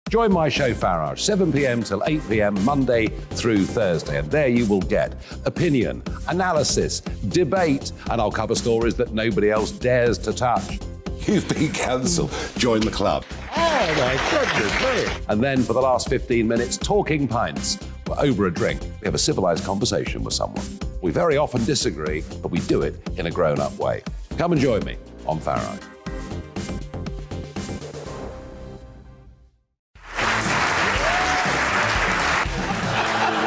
Join my show Farage, 7 p.m. till 8 p.m. Monday through Thursday, and there you will get opinion, analysis, debate, and I'll cover stories that nobody else dares to touch. You've been cancelled. Join the club. Oh my goodness me. And then for the last 15 minutes, talking pints. We're over a drink. We have a civilised conversation with someone. We very often disagree, but we do it in a grown-up way. Come and join me on Farage.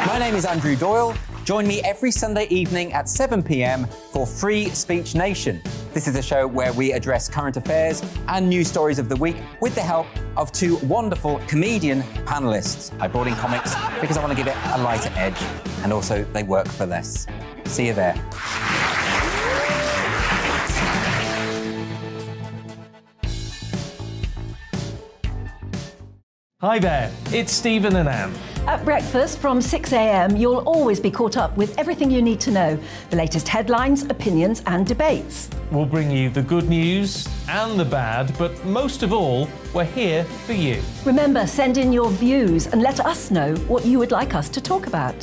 My name is Andrew Doyle. Join me every Sunday evening at 7 p.m. for Free Speech Nation. This is a show where we address current affairs and news stories of the week with the help of two wonderful comedian panellists. I brought in comics because I want to give it a lighter edge, and also they work for less. See you there. Hi there, it's Stephen and Anne. At breakfast from 6 a.m, you'll always be caught up with everything you need to know, the latest headlines, opinions and debates. We'll bring you the good news and the bad, but most of all, we're here for you. Remember, send in your views and let us know what you would like us to talk about.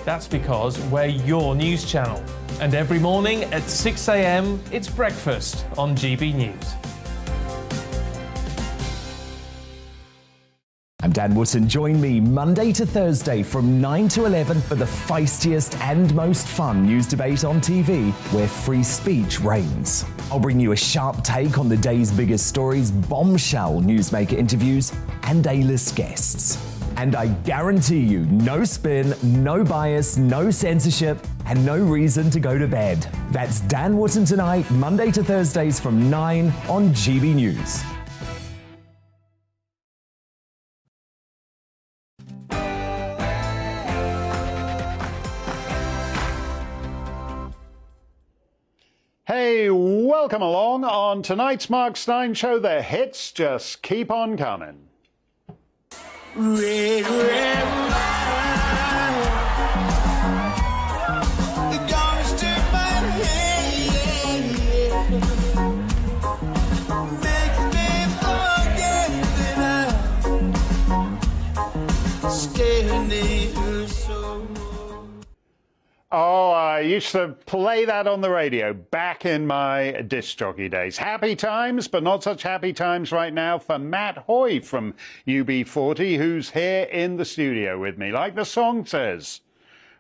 That's because we're your news channel. And every morning at 6 a.m, it's breakfast on GB News. I'm Dan Wootton. Join me Monday to Thursday from 9 to 11 for the feistiest and most fun news debate on TV, where free speech reigns. I'll bring you a sharp take on the day's biggest stories, bombshell newsmaker interviews, and A-list guests. And I guarantee you, no spin, no bias, no censorship, and no reason to go to bed. That's Dan Wootton Tonight, Monday to Thursdays from 9 on GB News. Hey, welcome along. On tonight's Mark Steyn show, the hits just keep on coming. Red, red wine, it goes to my head, makes me forget that I'm standing so. Oh, I used to play that on the radio back in my disc jockey days. Happy times, but not such happy times right now for Matt Hoy from UB40, who's here in the studio with me. Like the song says,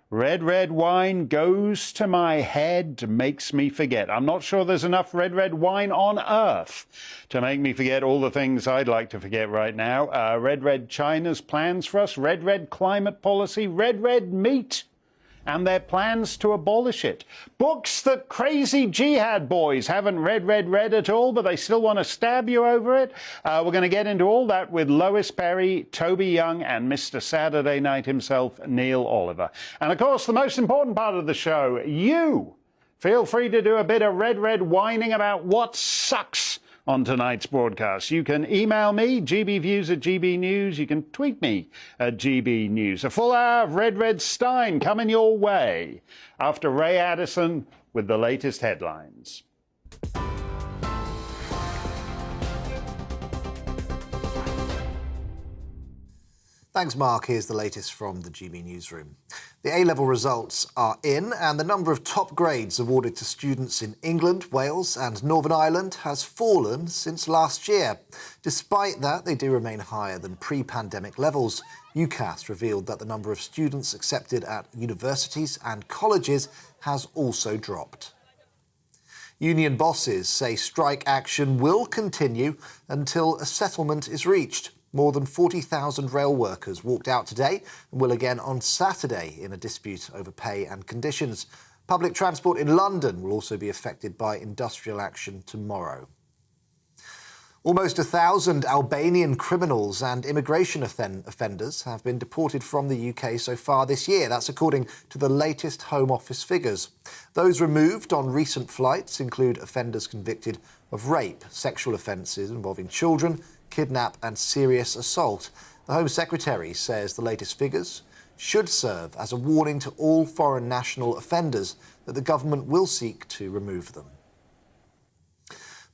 red, red wine goes to my head, makes me forget. I'm not sure there's enough red, red wine on earth to make me forget all the things I'd like to forget right now. Red, red China's plans for us, red, red climate policy, red, red meat, and their plans to abolish it. Books that crazy jihad boys haven't read at all, but they still want to stab you over it. We're going to get into all that with Lois Perry, Toby Young, and Mr. Saturday Night himself, Neil Oliver. And of course, the most important part of the show, you. Feel free to do a bit of red whining about what sucks on tonight's broadcast. You can email me, gbviews@gbnews. You can tweet me at gbnews. A full hour of Red Steyn coming your way after Ray Addison with the latest headlines. Thanks, Mark. Here's the latest from the GB Newsroom. The A-level results are in, and the number of top grades awarded to students in England, Wales and Northern Ireland has fallen since last year. Despite that, they do remain higher than pre-pandemic levels. UCAS revealed that the number of students accepted at universities and colleges has also dropped. Union bosses say strike action will continue until a settlement is reached. More than 40,000 rail workers walked out today and will again on Saturday in a dispute over pay and conditions. Public transport in London will also be affected by industrial action tomorrow. Almost 1,000 Albanian criminals and immigration offenders have been deported from the UK so far this year. That's according to the latest Home Office figures. Those removed on recent flights include offenders convicted of rape, sexual offences involving children, kidnap and serious assault. The Home Secretary says the latest figures should serve as a warning to all foreign national offenders that the government will seek to remove them.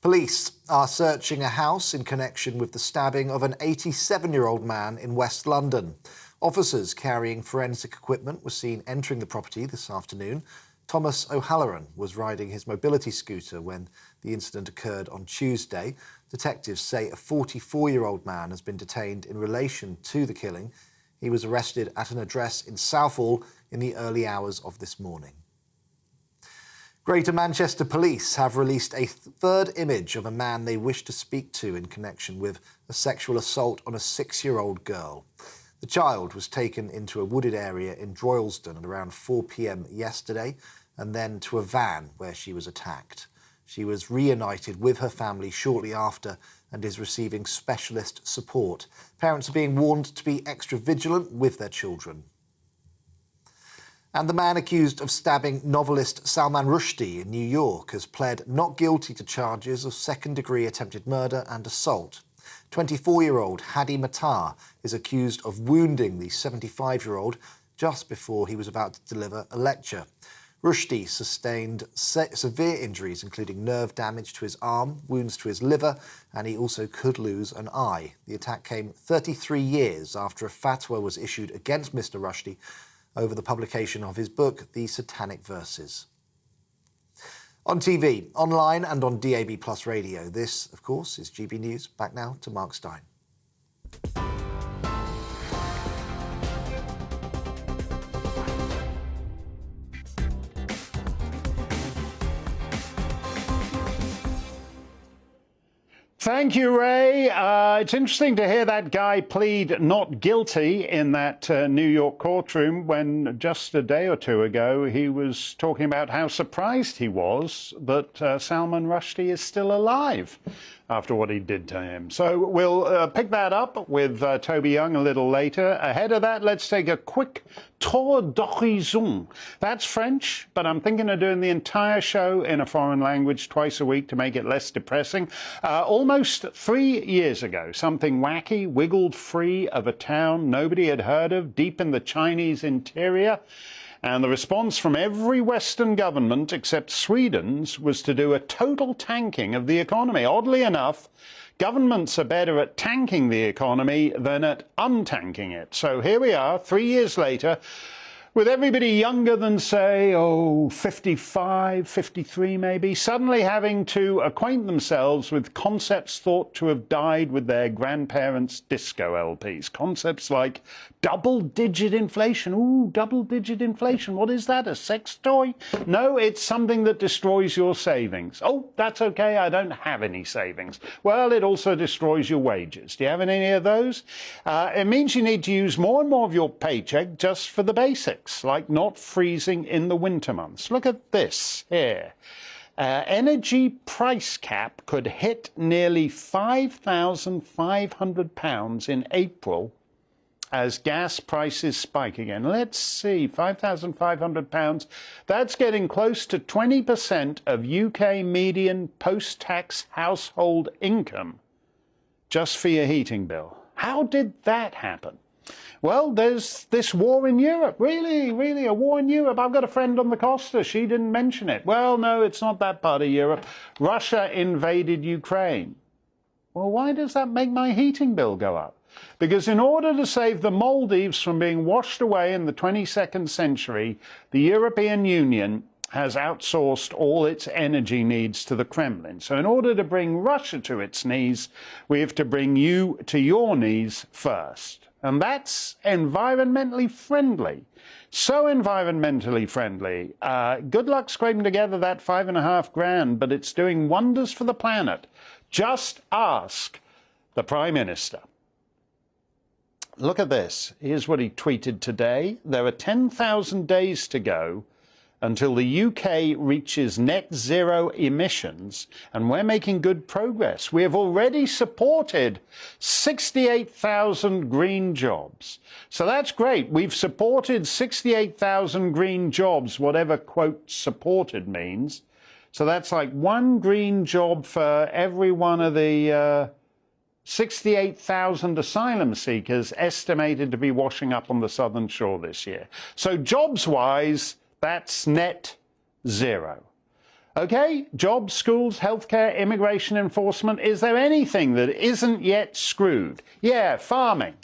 Police are searching a house in connection with the stabbing of an 87-year-old man in West London. Officers carrying forensic equipment were seen entering the property this afternoon. Thomas O'Halloran was riding his mobility scooter when the incident occurred on Tuesday. Detectives say a 44-year-old man has been detained in relation to the killing. He was arrested at an address in Southall in the early hours of this morning. Greater Manchester Police have released a third image of a man they wish to speak to in connection with a sexual assault on a 6-year-old girl. The child was taken into a wooded area in Droylsden at around 4 p.m. yesterday and then to a van where she was attacked. She was reunited with her family shortly after and is receiving specialist support. Parents are being warned to be extra vigilant with their children. And the man accused of stabbing novelist Salman Rushdie in New York has pled not guilty to charges of second-degree attempted murder and assault. 24-year-old Hadi Matar is accused of wounding the 75-year-old just before he was about to deliver a lecture. Rushdie sustained severe injuries, including nerve damage to his arm, wounds to his liver, and he also could lose an eye. The attack came 33 years after a fatwa was issued against Mr. Rushdie over the publication of his book, The Satanic Verses. On TV, online and on DAB+ radio, this, of course, is GB News. Back now to Mark Steyn. Thank you, Ray. It's interesting to hear that guy plead not guilty in that New York courtroom when just a day or two ago he was talking about how surprised he was that Salman Rushdie is still alive after what he did to him. So we'll pick that up with Toby Young a little later. Ahead of that, let's take a quick tour d'horizon. That's French, but I'm thinking of doing the entire show in a foreign language twice a week to make it less depressing. Almost 3 years ago, something wacky wiggled free of a town nobody had heard of deep in the Chinese interior. And the response from every Western government except Sweden's was to do a total tanking of the economy. Oddly enough, governments are better at tanking the economy than at untanking it. So here we are, 3 years later, with everybody younger than, say, 55, 53 maybe, suddenly having to acquaint themselves with concepts thought to have died with their grandparents' disco LPs. Concepts like double-digit inflation. Ooh, double-digit inflation. What is that, a sex toy? No, it's something that destroys your savings. Oh, that's okay, I don't have any savings. Well, it also destroys your wages. Do you have any of those? It means you need to use more and more of your paycheck just for the basics, like not freezing in the winter months. Look at this here. Energy price cap could hit nearly £5,500 in April as gas prices spike again. Let's see, £5,500. That's getting close to 20% of UK median post-tax household income just for your heating bill. How did that happen? Well, there's this war in Europe. Really, a war in Europe. I've got a friend on the Costa. She didn't mention it. Well, no, it's not that part of Europe. Russia invaded Ukraine. Well, why does that make my heating bill go up? Because in order to save the Maldives from being washed away in the 22nd century, the European Union has outsourced all its energy needs to the Kremlin. So in order to bring Russia to its knees, we have to bring you to your knees first. And that's environmentally friendly. So environmentally friendly. Good luck scraping together that $5,500, but it's doing wonders for the planet. Just ask the Prime Minister. Look at this. Here's what he tweeted today. There are 10,000 days to go until the UK reaches net zero emissions, and we're making good progress. We have already supported 68,000 green jobs. So that's great. We've supported 68,000 green jobs, whatever, quote, supported means. So that's like one green job for every one of the 68,000 asylum seekers estimated to be washing up on the southern shore this year. So jobs-wise, that's net zero. Okay, jobs, schools, healthcare, immigration enforcement. Is there anything that isn't yet screwed? Yeah, farming.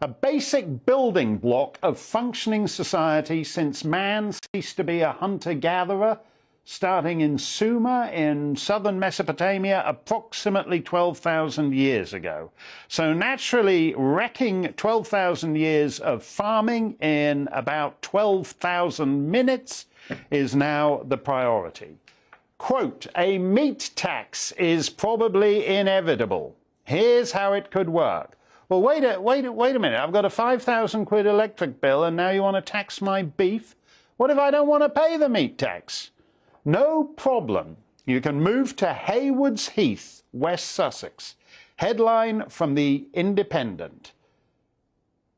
A basic building block of functioning society since man ceased to be a hunter-gatherer, starting in Sumer in southern Mesopotamia approximately 12,000 years ago. So naturally, wrecking 12,000 years of farming in about 12,000 minutes is now the priority. Quote, a meat tax is probably inevitable. Here's how it could work. Well, wait a minute. I've got a 5,000 quid electric bill and now you want to tax my beef? What if I don't want to pay the meat tax? No problem. You can move to Haywards Heath, West Sussex. Headline from the Independent.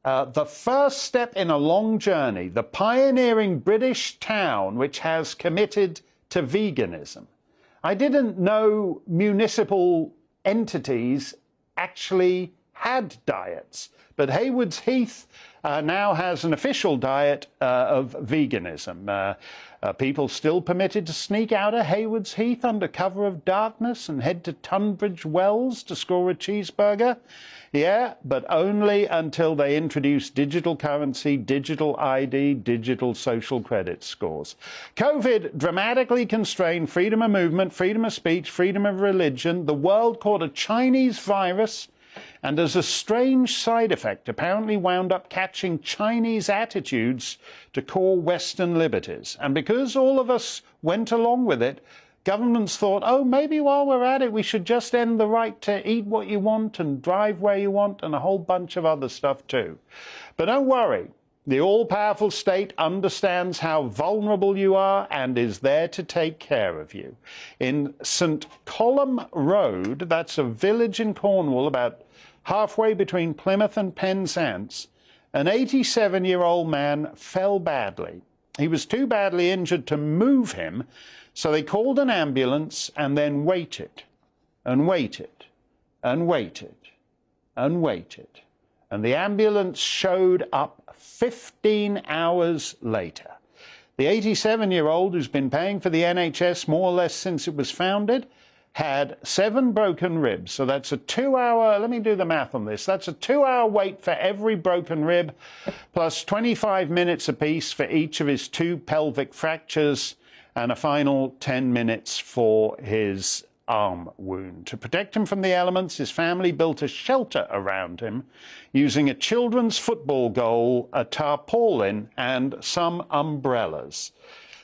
The first step in a long journey, the pioneering British town which has committed to veganism. I didn't know municipal entities actually had diets, but Haywards Heath now has an official diet of veganism. People still permitted to sneak out of Haywards Heath under cover of darkness and head to Tunbridge Wells to score a cheeseburger. Yeah, but only until they introduce digital currency, digital ID, digital social credit scores. COVID dramatically constrained freedom of movement, freedom of speech, freedom of religion. The world caught a Chinese virus and as a strange side effect apparently wound up catching Chinese attitudes to core Western liberties. And because all of us went along with it, governments thought, oh, maybe while we're at it, we should just end the right to eat what you want and drive where you want and a whole bunch of other stuff too. But don't worry, the all-powerful state understands how vulnerable you are and is there to take care of you. In St. Column Road, that's a village in Cornwall about halfway between Plymouth and Penzance, an 87-year-old man fell badly. He was too badly injured to move him, so they called an ambulance and then waited and waited and waited and waited. And the ambulance showed up 15 hours later. The 87-year-old, who's been paying for the NHS more or less since it was founded, had 7 broken ribs. So that's a 2-hour, let me do the math on this, that's a 2-hour wait for every broken rib, plus 25 minutes apiece for each of his 2 pelvic fractures, and a final 10 minutes for his arm wound. To protect him from the elements, his family built a shelter around him using a children's football goal, a tarpaulin, and some umbrellas.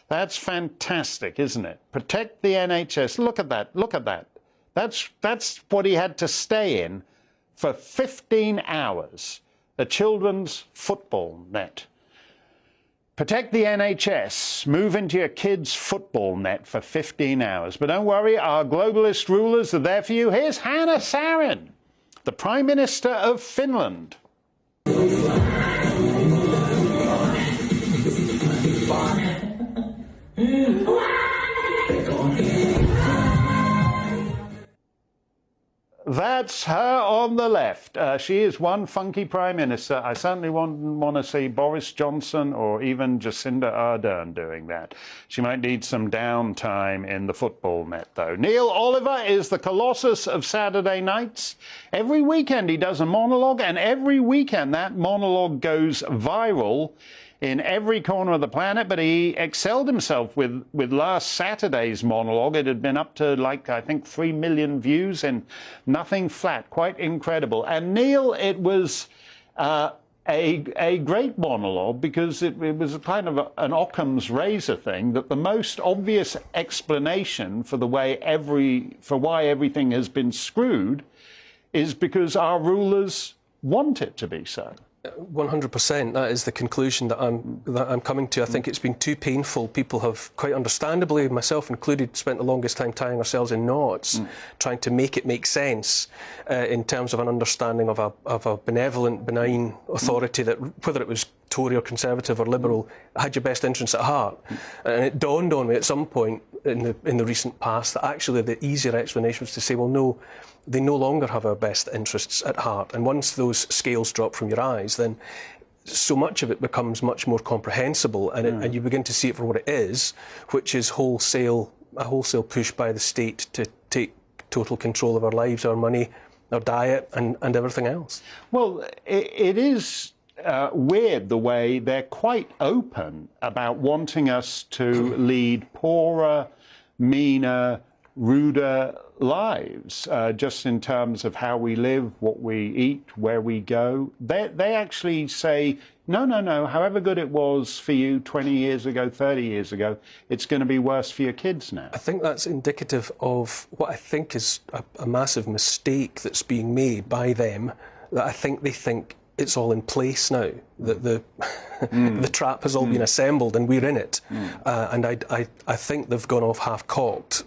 That's fantastic, isn't it? Protect the NHS. Look at that. Look at that. That's what he had to stay in for 15 hours. A children's football net. Protect the NHS. Move into your kids' football net for 15 hours. But don't worry, our globalist rulers are there for you. Here's Hannah Sarin, the Prime Minister of Finland. That's her on the left. She is one funky Prime Minister. I certainly wouldn't want to see Boris Johnson or even Jacinda Ardern doing that. She might need some downtime in the football net, though. Neil Oliver is the Colossus of Saturday nights. Every weekend he does a monologue, and every weekend that monologue goes viral in every corner of the planet, but he excelled himself with last Saturday's monologue. It had been up to, like, I think 3 million views and nothing flat. Quite incredible. And Neil, it was a great monologue because it was a kind of an Occam's razor thing, that the most obvious explanation for why everything has been screwed is because our rulers want it to be so. 100%. That is the conclusion that I'm coming to. I think it's been too painful. People have, quite understandably, myself included, spent the longest time tying ourselves in knots, trying to make it make sense in terms of an understanding of a benevolent, benign authority that, whether it was Tory or Conservative or Liberal, had your best interests at heart. And it dawned on me at some point in the recent past that actually the easier explanation was to say, well, no, they no longer have our best interests at heart. And once those scales drop from your eyes, then so much of it becomes much more comprehensible, and you begin to see it for what it is, which is wholesale wholesale push by the state to take total control of our lives, our money, our diet, and everything else. Well, it is weird the way they're quite open about wanting us to lead poorer, meaner, ruder lives, just in terms of how we live, what we eat, where we go. They actually say, no, however good it was for you 20 years ago, 30 years ago, it's going to be worse for your kids now. I think that's indicative of what I think is a massive mistake that's being made by them, that I think they think it's all in place now, that the trap has all been assembled and we're in it. And I think they've gone off half-cocked.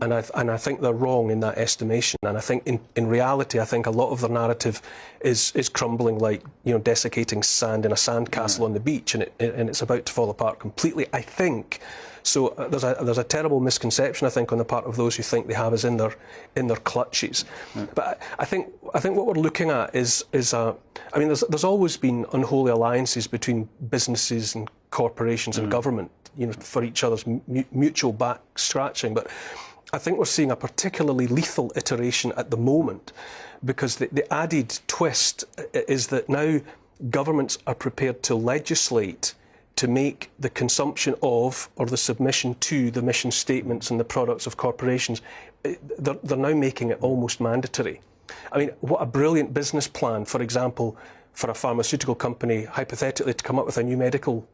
And I think they're wrong in that estimation. And I think in reality, I think a lot of their narrative is crumbling like, desiccating sand in a sandcastle on the beach, and it's about to fall apart completely. I think so. There's a terrible misconception, I think, on the part of those who think they have us in their clutches. But I think what we're looking at is there's always been unholy alliances between businesses and corporations and government, for each other's mutual back scratching. But I think we're seeing a particularly lethal iteration at the moment, because the added twist is that now governments are prepared to legislate to make the consumption of, or the submission to, the mission statements and the products of corporations. They're now making it almost mandatory. I mean, what a brilliant business plan, for example, for a pharmaceutical company, hypothetically, to come up with a new medical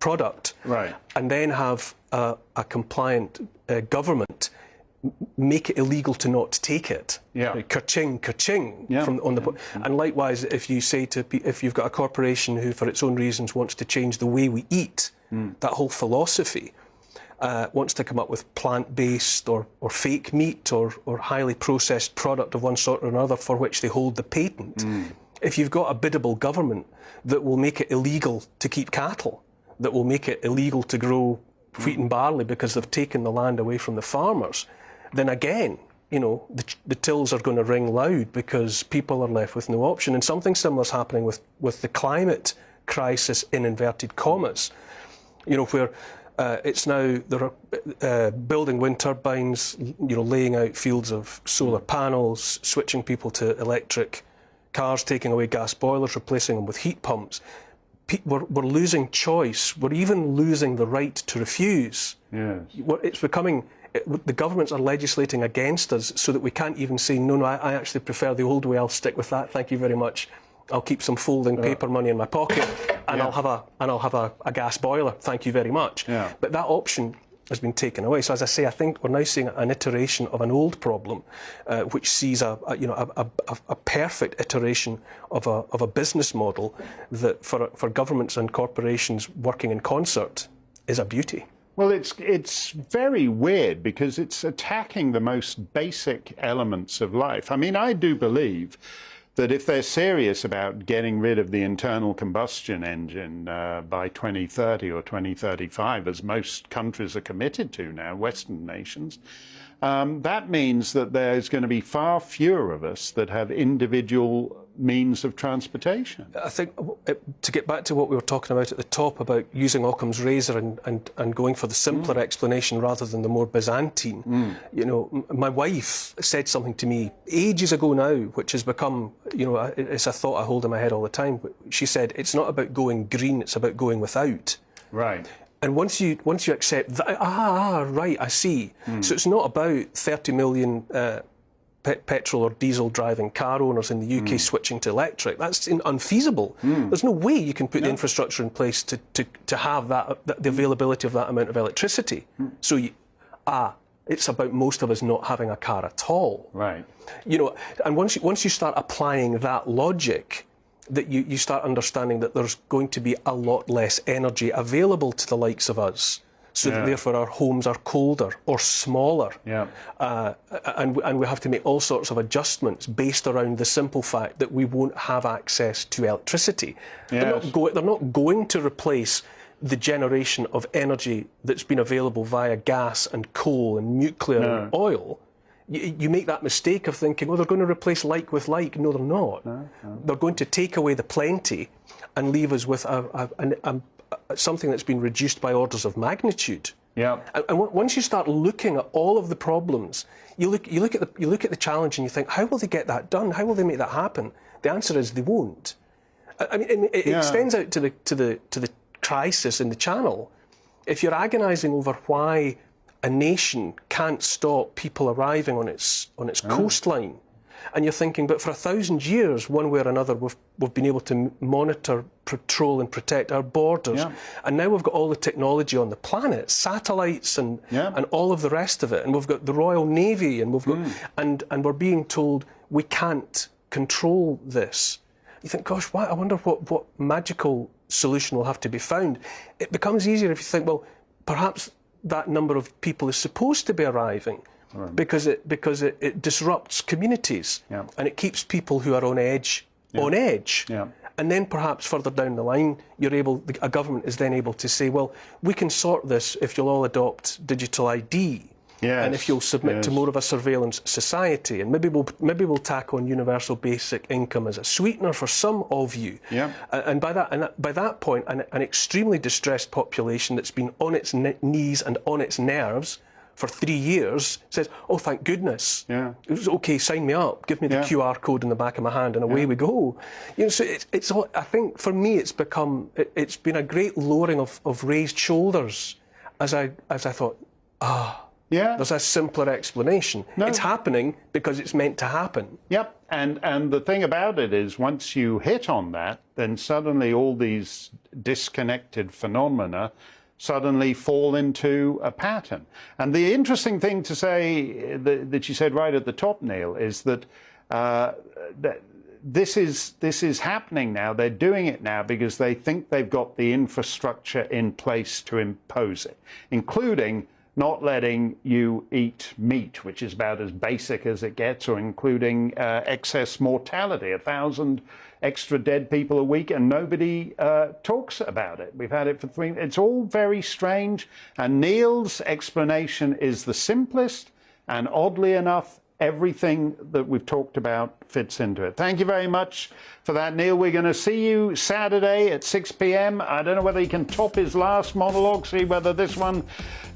product, right, and then have a compliant government make it illegal to not take it. Ka-ching, ka-ching. And likewise, if you've got a corporation who, for its own reasons, wants to change the way we eat, that whole philosophy, wants to come up with plant-based or fake meat or highly processed product of one sort or another for which they hold the patent. If you've got a biddable government that will make it illegal to keep cattle, that will make it illegal to grow wheat and barley because they've taken the land away from the farmers, then again, the tills are going to ring loud, because people are left with no option. And something similar is happening with the climate crisis, in inverted commas, where it's now, there are building wind turbines, laying out fields of solar panels, switching people to electric cars, taking away gas boilers, replacing them with heat pumps. We're losing choice. We're even losing the right to refuse. Yes. It's becoming, the governments are legislating against us so that we can't even say, no, I actually prefer the old way, I'll stick with that, thank you very much. I'll keep some folding paper money in my pocket, and I'll have a gas boiler, thank you very much. But that option has been taken away. So as I say, I think we're now seeing an iteration of an old problem, which sees a perfect iteration of a business model that for governments and corporations working in concert is a beauty. Well, it's very weird, because it's attacking the most basic elements of life. I mean, I do believe that if they're serious about getting rid of the internal combustion engine by 2030 or 2035, as most countries are committed to now, Western nations, that means that there's going to be far fewer of us that have individual means of transportation. I think, to get back to what we were talking about at the top, about using Occam's razor and going for the simpler explanation rather than the more Byzantine, my wife said something to me ages ago now, which has become, it's a thought I hold in my head all the time. She said, it's not about going green, it's about going without. Right. And once you accept that, right, I see. So it's not about 30 million petrol or diesel driving car owners in the UK switching to electric. That's unfeasible. There's no way you can put the infrastructure in place to have the availability of that amount of electricity. So it's about most of us not having a car at all. Right. And once you start applying that logic, that you start understanding that there's going to be a lot less energy available to the likes of us, so that therefore our homes are colder or smaller. And we have to make all sorts of adjustments based around the simple fact that we won't have access to electricity. They're not going to replace the generation of energy that's been available via gas and coal and nuclear and oil. You make that mistake of thinking, they're going to replace like with like. No, they're not. They're going to take away the plenty and leave us with something that's been reduced by orders of magnitude. Yeah. And once you start looking at all of the problems, you look at the challenge and you think, how will they get that done? How will they make that happen? The answer is they won't. I mean, it extends out to the crisis in the Channel. If you're agonising over why a nation can't stop people arriving on its coastline, and you're thinking, but for 1,000 years, one way or another, we've been able to monitor, patrol and protect our borders. Yeah. And now we've got all the technology on the planet, satellites and all of the rest of it. And we've got the Royal Navy and we've got, and we're being told we can't control this. You think, gosh, I wonder what magical solution will have to be found. It becomes easier if you think, well, perhaps that number of people is supposed to be arriving. Right. Because it disrupts communities and it keeps people who are on edge on edge. Yeah. And then perhaps further down the line, a government is then able to say, well, we can sort this if you'll all adopt digital ID. Yes. And if you'll submit to more of a surveillance society, and maybe we'll tack on universal basic income as a sweetener for some of you. Yeah. And by that point, an extremely distressed population that's been on its knees and on its nerves for 3 years says, oh, thank goodness. Yeah. It was okay, sign me up, give me the QR code in the back of my hand and away we go. You know, so it's all, I think for me it's been a great lowering of raised shoulders as I thought, there's a simpler explanation. No. It's happening because it's meant to happen. Yep, and the thing about it is once you hit on that, then suddenly all these disconnected phenomena suddenly fall into a pattern. And the interesting thing to say that you said right at the top, Neil, is that this is happening now. They're doing it now because they think they've got the infrastructure in place to impose it, including not letting you eat meat, which is about as basic as it gets, or including excess mortality, 1,000 extra dead people a week, and nobody talks about it. We've had it for 3. It's all very strange, and Neil's explanation is the simplest, and oddly enough, everything that we've talked about fits into it. Thank you very much for that, Neil. We're going to see you Saturday at 6 p.m. I don't know whether he can top his last monologue, see whether this one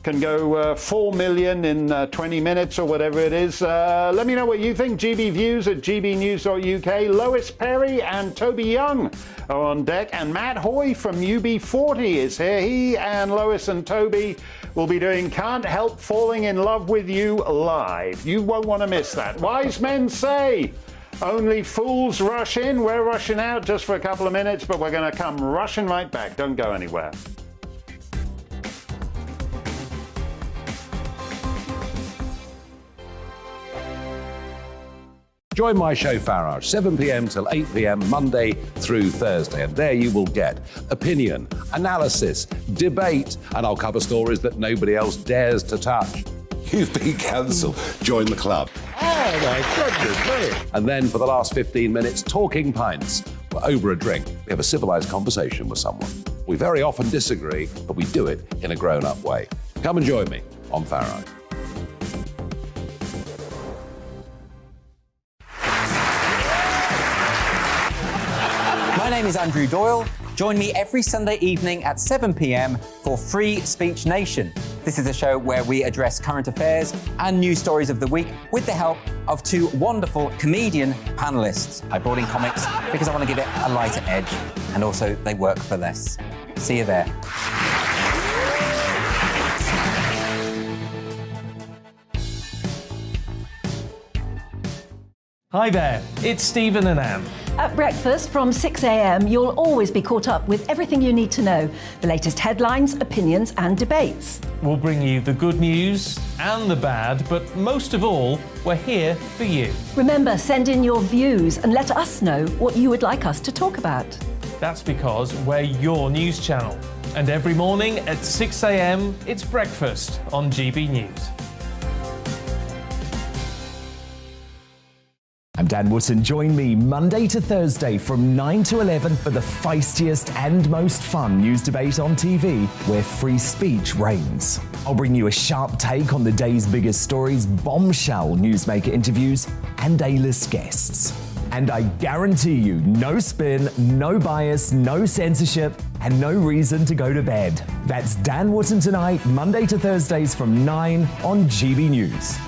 can go 4 million in 20 minutes or whatever it is. Let me know what you think. GBViews at gbnews.uk. Lois Perry and Toby Young are on deck, and Matt Hoy from UB40 is here. He and Lois and Toby will be doing Can't Help Falling in Love with You live. You won't want to miss that. Wise men say only fools rush in. We're rushing out just for a couple of minutes, but we're going to come rushing right back. Don't go anywhere. Join my show Farage, 7 p.m. till 8 p.m. Monday through Thursday. And there you will get opinion, analysis, debate, and I'll cover stories that nobody else dares to touch. You've been cancelled. Join the club. Oh, my goodness me. And then for the last 15 minutes, talking pints. We're over a drink. We have a civilised conversation with someone. We very often disagree, but we do it in a grown-up way. Come and join me on Farage. My name is Andrew Doyle. Join me every Sunday evening at 7 p.m. for Free Speech Nation. This is a show where we address current affairs and news stories of the week with the help of 2 wonderful comedian panellists. I brought in comics because I want to give it a lighter edge, and also they work for less. See you there. Hi there, it's Stephen and Anne. At breakfast from 6 a.m, you'll always be caught up with everything you need to know, the latest headlines, opinions and debates. We'll bring you the good news and the bad, but most of all, we're here for you. Remember, send in your views and let us know what you would like us to talk about. That's because we're your news channel. And every morning at 6 a.m, it's breakfast on GB News. I'm Dan Wootton. Join me Monday to Thursday from 9 to 11 for the feistiest and most fun news debate on TV, where free speech reigns. I'll bring you a sharp take on the day's biggest stories, bombshell newsmaker interviews, and A-list guests. And I guarantee you, no spin, no bias, no censorship, and no reason to go to bed. That's Dan Wootton Tonight, Monday to Thursdays from 9 on GB News.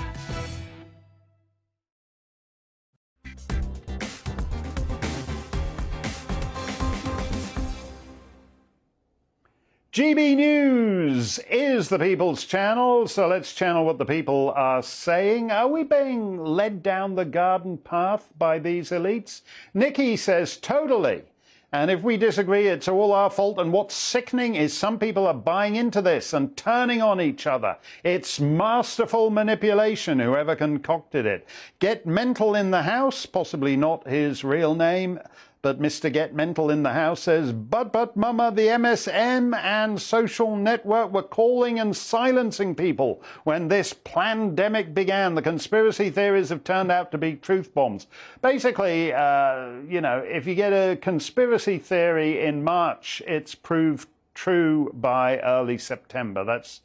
GB News is the People's Channel, so let's channel what the people are saying. Are we being led down the garden path by these elites? Nikki says totally. And if we disagree, it's all our fault. And what's sickening is some people are buying into this and turning on each other. It's masterful manipulation, whoever concocted it. Get Mental in the House, possibly not his real name, but Mr. Get Mental in the House says, but mama, the MSM and social network were calling and silencing people when this plandemic began. The conspiracy theories have turned out to be truth bombs. Basically, you know, if you get a conspiracy theory in March, it's proved true by early September. That's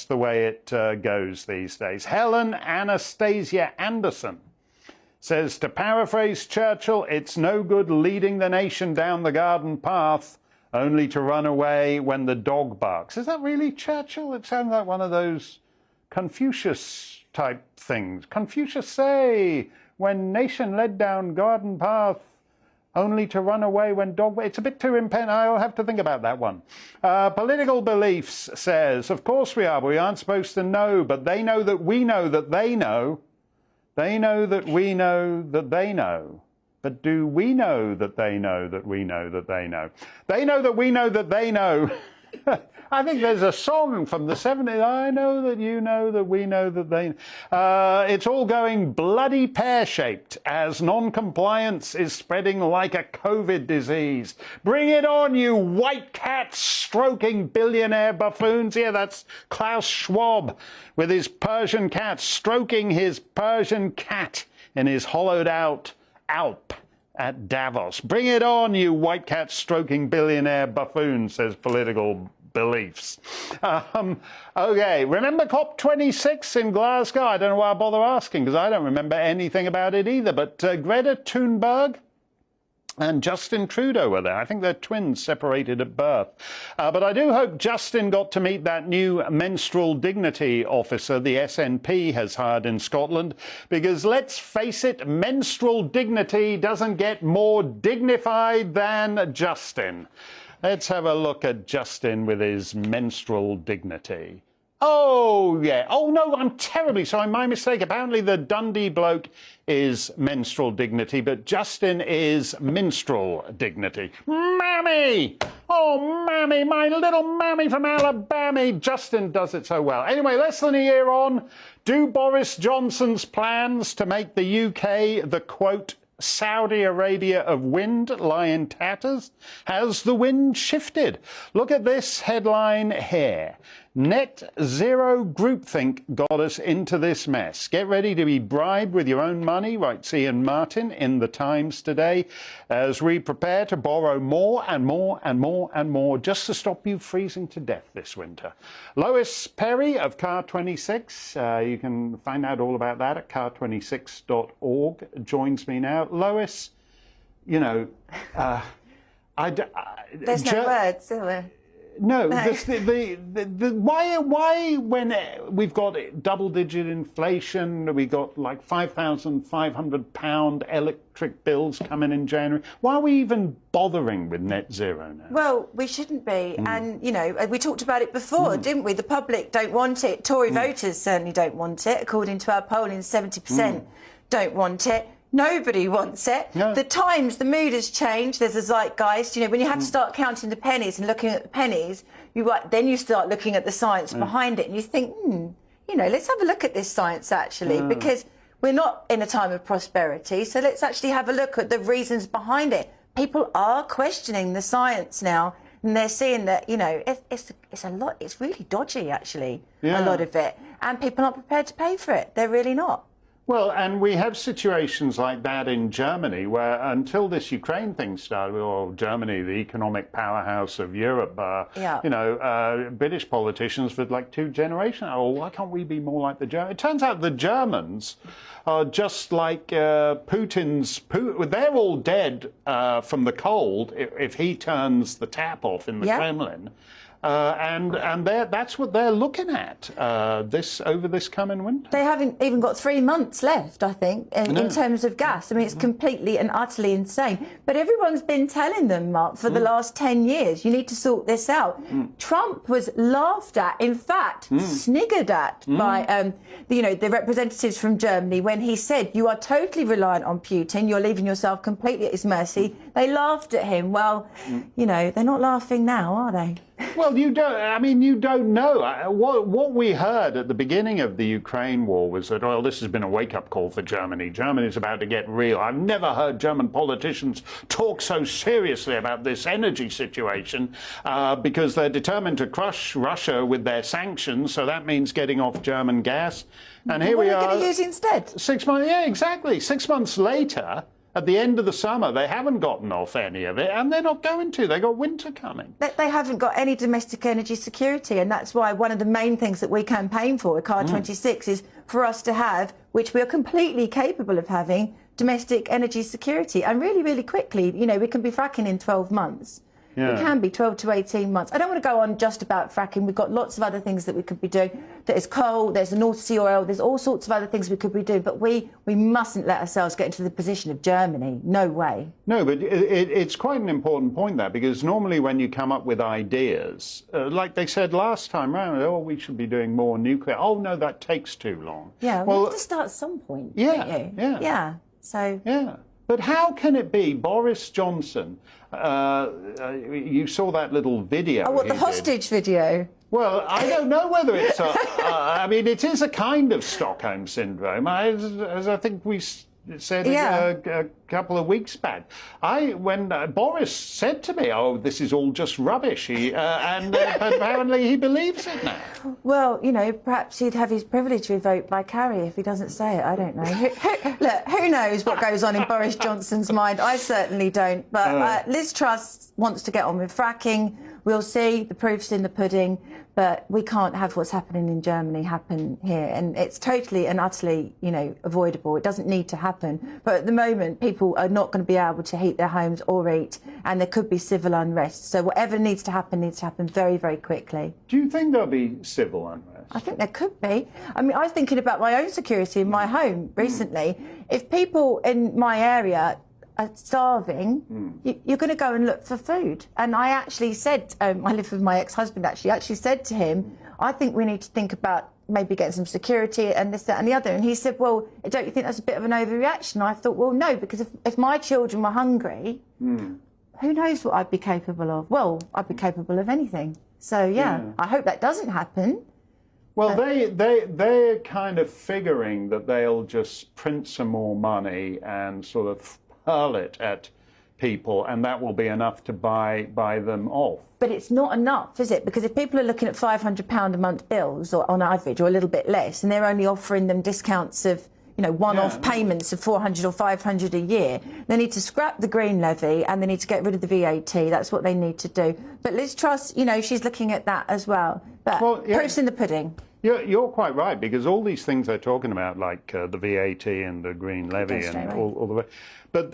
the way it goes these days. Helen Anastasia Anderson says, to paraphrase Churchill, it's no good leading the nation down the garden path only to run away when the dog barks. Is that really Churchill? It sounds like one of those Confucius type things. Confucius say, when nation led down garden path only to run away when dog... It's a bit too impen. I'll have to think about that one. Political Beliefs says, of course we are, but we aren't supposed to know, but they know that we know that they know. They know that we know that they know. But do we know that they know that we know that they know? They know that we know that they know. I think there's a song from the 70s. I know that you know that we know that they... it's all going bloody pear-shaped as non-compliance is spreading like a COVID disease. Bring it on, you white cat stroking billionaire buffoons. Yeah, that's Klaus Schwab with his Persian cat, stroking his Persian cat in his hollowed-out Alp at Davos. Bring it on, you white cat stroking billionaire buffoon, says Political Beliefs. Okay, remember COP26 in Glasgow? I don't know why I bother asking, because I don't remember anything about it either. But Greta Thunberg and Justin Trudeau were there. I think they're twins separated at birth. But I do hope Justin got to meet that new menstrual dignity officer the SNP has hired in Scotland, because let's face it, menstrual dignity doesn't get more dignified than Justin. Let's have a look at Justin with his menstrual dignity. Oh, yeah. Oh, no, I'm terribly sorry. My mistake. Apparently the Dundee bloke is menstrual dignity, but Justin is minstrel dignity. Mammy! Oh, Mammy, my little Mammy from Alabama. Justin does it so well. Anyway, less than a year on, do Boris Johnson's plans to make the UK the, quote, Saudi Arabia of wind lie in tatters? Has the wind shifted? Look at this headline here. Net zero groupthink got us into this mess. Get ready to be bribed with your own money, writes Ian Martin in the Times today, as we prepare to borrow more and more and more and more just to stop you freezing to death this winter. Lois Perry of Car26, you can find out all about that at car26.org, joins me now. Lois, you know, there's no words, are there? No, why when we've got double-digit inflation, we got like £5,500 electric bills coming in January, why are we even bothering with net zero now? Well, we shouldn't be. And, you know, we talked about it before, didn't we? The public don't want it. Tory voters certainly don't want it. According to our polling, 70% don't want it. Nobody wants it. No. The times, the mood has changed. There's a zeitgeist. You know, when you have to start counting the pennies and looking at the pennies, then you start looking at the science behind it, and you think, you know, let's have a look at this science actually, because we're not in a time of prosperity. So let's actually have a look at the reasons behind it. People are questioning the science now, and they're seeing that, you know, it's a lot. It's really dodgy, actually, a lot of it, and people aren't prepared to pay for it. They're really not. Well, and we have situations like that in Germany where until this Ukraine thing started, or Germany, the economic powerhouse of Europe, British politicians for like 2 generations, why can't we be more like the Germans? It turns out the Germans are just like Putin's. They're all dead from the cold if he turns the tap off in the Kremlin. And that's what they're looking at over this coming winter. They haven't even got 3 months left, I think, in terms of gas. I mean, it's completely and utterly insane. But everyone's been telling them, Mark, for the last 10 years, you need to sort this out. Trump was laughed at, in fact, sniggered at by the representatives from Germany when he said, you are totally reliant on Putin, you're leaving yourself completely at his mercy. They laughed at him. Well, they're not laughing now, are they? Well, you don't know. What we heard at the beginning of the Ukraine war was that, well, this has been a wake-up call for Germany. Germany's about to get real. I've never heard German politicians talk so seriously about this energy situation because they're determined to crush Russia with their sanctions, so that means getting off German gas. And here we are. What are they going to use instead? 6 months, yeah, exactly. 6 months later, at the end of the summer, they haven't gotten off any of it, and they're not going to. They've got winter coming. They haven't got any domestic energy security, and that's why one of the main things that we campaign for at Car 26 is for us to have, which we are completely capable of having, domestic energy security. And really, really quickly, we can be fracking in 12 months. Yeah. It can be 12 to 18 months. I don't want to go on just about fracking. We've got lots of other things that we could be doing. There's coal, there's the North Sea oil, there's all sorts of other things we could be doing. But we mustn't let ourselves get into the position of Germany. No way. No, but it's quite an important point there, because normally when you come up with ideas, like they said last time round, we should be doing more nuclear. Oh, no, that takes too long. Yeah, we have to start at some point, don't you? Yeah. So... Yeah. But how can it be Boris Johnson? You saw that little video. Oh, what, the hostage video? Well, I don't know whether it's... it is a kind of Stockholm syndrome, as I think we said a couple of weeks back. When Boris said to me, this is all just rubbish, but apparently he believes it now. Well, perhaps he'd have his privilege revoked by Carrie if he doesn't say it. I don't know. Look, who knows what goes on in Boris Johnson's mind? I certainly don't. But Liz Truss wants to get on with fracking. We'll see. The proof's in the pudding. But we can't have what's happening in Germany happen here. And it's totally and utterly, avoidable. It doesn't need to happen. But at the moment, people are not going to be able to heat their homes or eat. And there could be civil unrest. So whatever needs to happen very, very quickly. Do you think there'll be civil unrest? I think there could be. I was thinking about my own security in my home recently. If people in my area are starving, you're going to go and look for food. And I actually said, I live with my ex-husband actually said to him, I think we need to think about maybe getting some security and this, that and the other. And he said, well, don't you think that's a bit of an overreaction? I thought, well, no, because if my children were hungry, who knows what I'd be capable of? Well, I'd be capable of anything. So, yeah. I hope that doesn't happen. Well, they're kind of figuring that they'll just print some more money and sort of hurl it at people, and that will be enough to buy them off. But it's not enough, is it? Because if people are looking at £500 a month bills, or on average, or a little bit less, and they're only offering them discounts of, one-off payments of £400 or £500 a year, they need to scrap the green levy and they need to get rid of the VAT. That's what they need to do. But Liz Truss, she's looking at that as well. But proof's in the pudding. You're quite right, because all these things they're talking about, like the VAT and the green levy and all the way. But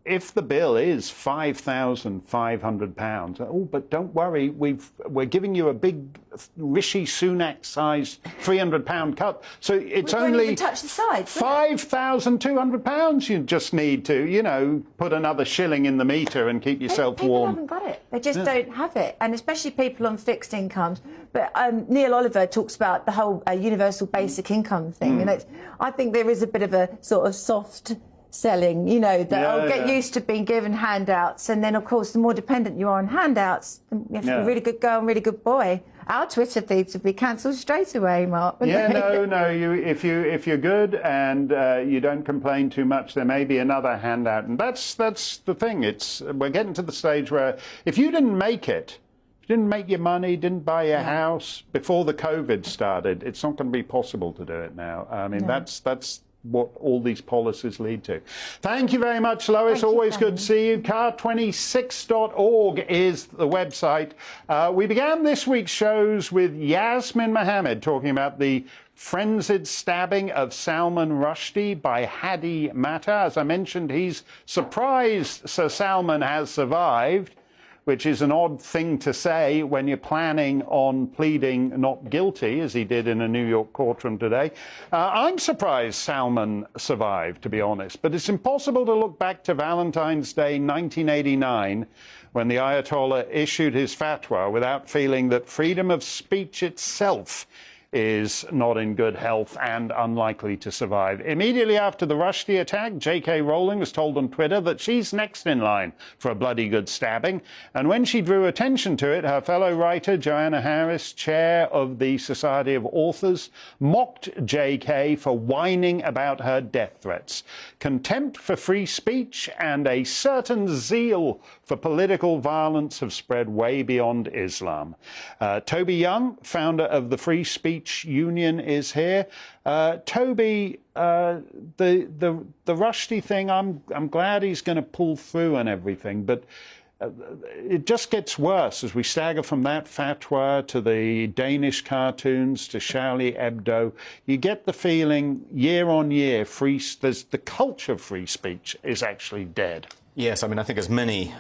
if the bill is £5,500, but don't worry, we're giving you a big Rishi Sunak-sized £300 cut. So it's only even touch the sides, £5,200 you just need to, put another shilling in the meter and keep yourself warm. People haven't got it. They just don't have it. And especially people on fixed incomes. But Neil Oliver talks about the whole universal basic income thing. And I think there is a bit of a sort of soft selling, get used to being given handouts. And then, of course, the more dependent you are on handouts, you have to be a really good girl and really good boy. Our Twitter feeds would be cancelled straight away, Mark. If you're good and you don't complain too much, there may be another handout. And that's the thing. We're getting to the stage where if you didn't make it If you didn't make your money, didn't buy your house before the COVID started, it's not going to be possible to do it now. I mean, that's what all these policies lead to. Thank you very much, Lois. Always good to see you. Car26.org is the website. We began this week's shows with Yasmin Mohammed talking about the frenzied stabbing of Salman Rushdie by Hadi Matar. As I mentioned, he's surprised Sir Salman has survived, which is an odd thing to say when you're planning on pleading not guilty, as he did in a New York courtroom today. I'm surprised Salman survived, to be honest, but it's impossible to look back to Valentine's Day 1989, when the Ayatollah issued his fatwa, without feeling that freedom of speech itself is not in good health and unlikely to survive. Immediately after the Rushdie attack, J.K. Rowling was told on Twitter that she's next in line for a bloody good stabbing. And when she drew attention to it, her fellow writer, Joanna Harris, chair of the Society of Authors, mocked J.K. for whining about her death threats. Contempt for free speech and a certain zeal for political violence have spread way beyond Islam. Toby Young, founder of the Free Speech Union, is here. Toby, the Rushdie thing, I'm glad he's going to pull through and everything, but it just gets worse as we stagger from that fatwa to the Danish cartoons to Charlie Hebdo. You get the feeling year on year, the culture of free speech is actually dead. Yes, I mean, I think as many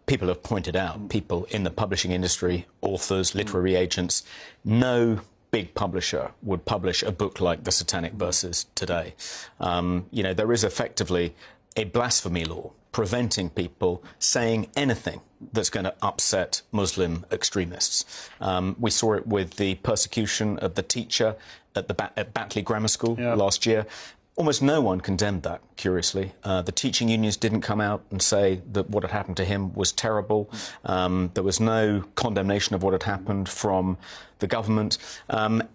people have pointed out, people in the publishing industry, authors, literary agents, no big publisher would publish a book like The Satanic Verses today. You know, there is effectively a blasphemy law preventing people saying anything that's going to upset Muslim extremists. We saw it with the persecution of the teacher at Batley Grammar School last year. Almost no one condemned that, curiously. The teaching unions didn't come out and say that what had happened to him was terrible. There was no condemnation of what had happened from the government.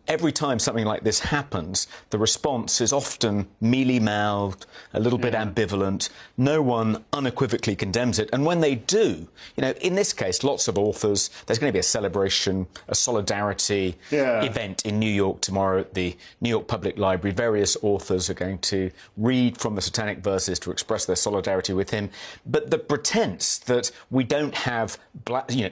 Every time something like this happens, the response is often mealy-mouthed, a little bit ambivalent. No one unequivocally condemns it. And when they do, you know, in this case, lots of authors, there's going to be a celebration, a solidarity event in New York tomorrow at the New York Public Library. Various authors are going to read from the Satanic Verses to express their solidarity with him. But the pretense that we don't have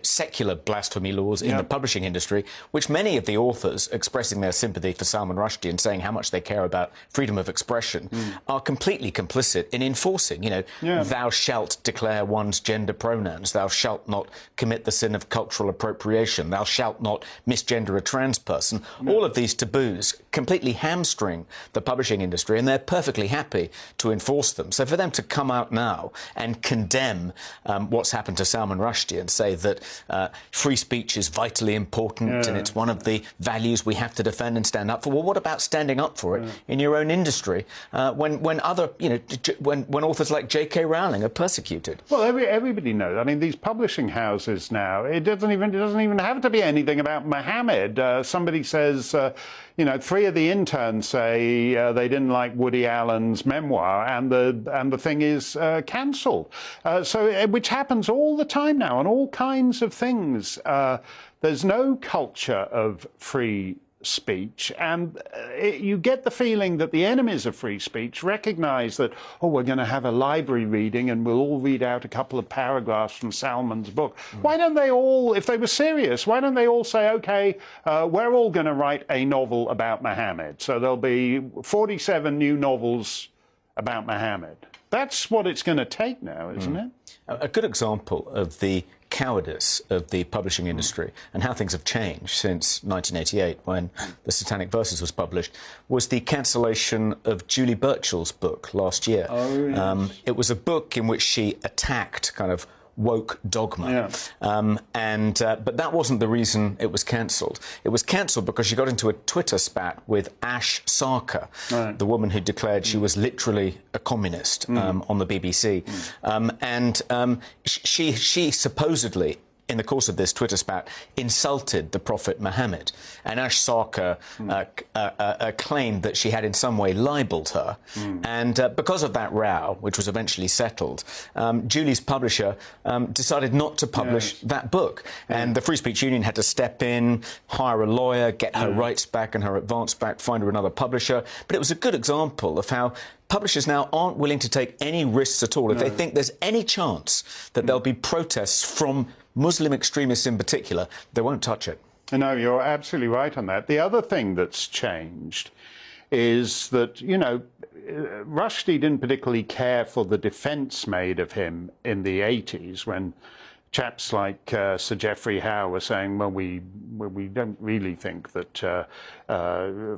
secular blasphemy laws in the publishing industry, which many of the authors expressing their sympathy for Salman Rushdie and saying how much they care about freedom of expression are completely complicit in enforcing, you know, thou shalt declare one's gender pronouns, thou shalt not commit the sin of cultural appropriation, thou shalt not misgender a trans person. All of these taboos completely hamstring the publishing industry, and they're perfectly happy to enforce them. So for them to come out now and condemn what's happened to Salman Rushdie and say that free speech is vitally important and it's one of the values we have to defend and stand up for. Well, what about standing up for it in your own industry when other, you know, when authors like J.K. Rowling are persecuted? Well, everybody knows. I mean, these publishing houses now, it doesn't even have to be anything about Mohammed. Somebody says, you know, 3 of the interns say they didn't like Woody Allen's memoir, and the thing is cancelled. Which happens all the time now on all kinds of things. There's no culture of free speech, and you get the feeling that the enemies of free speech recognise that, oh, we're going to have a library reading and we'll all read out a couple of paragraphs from Salman's book. Why don't they all, if they were serious, why don't they all say, OK, we're all going to write a novel about Mohammed, so there'll be 47 new novels about Mohammed. That's what it's going to take now, isn't it? A good example of the cowardice of the publishing industry and how things have changed since 1988, when The Satanic Verses was published, was the cancellation of Julie Burchell's book last year. Oh, yes. It was a book in which she attacked kind of woke dogma. But that wasn't the reason it was cancelled. It was cancelled because she got into a Twitter spat with Ash Sarkar, the woman who declared she was literally a communist on the BBC. She supposedly in the course of this Twitter spat, insulted the Prophet Muhammad. And Ash Sarkar claimed that she had in some way libelled her. And because of that row, which was eventually settled, Julie's publisher decided not to publish that book. And the Free Speech Union had to step in, hire a lawyer, get her rights back and her advance back, find her another publisher. But it was a good example of how publishers now aren't willing to take any risks at all. If they think there's any chance that there'll be protests from Muslim extremists in particular, they won't touch it. No, you're absolutely right on that. The other thing that's changed is that, you know, Rushdie didn't particularly care for the defence made of him in the 80s when chaps like Sir Geoffrey Howe were saying, well, we don't really think that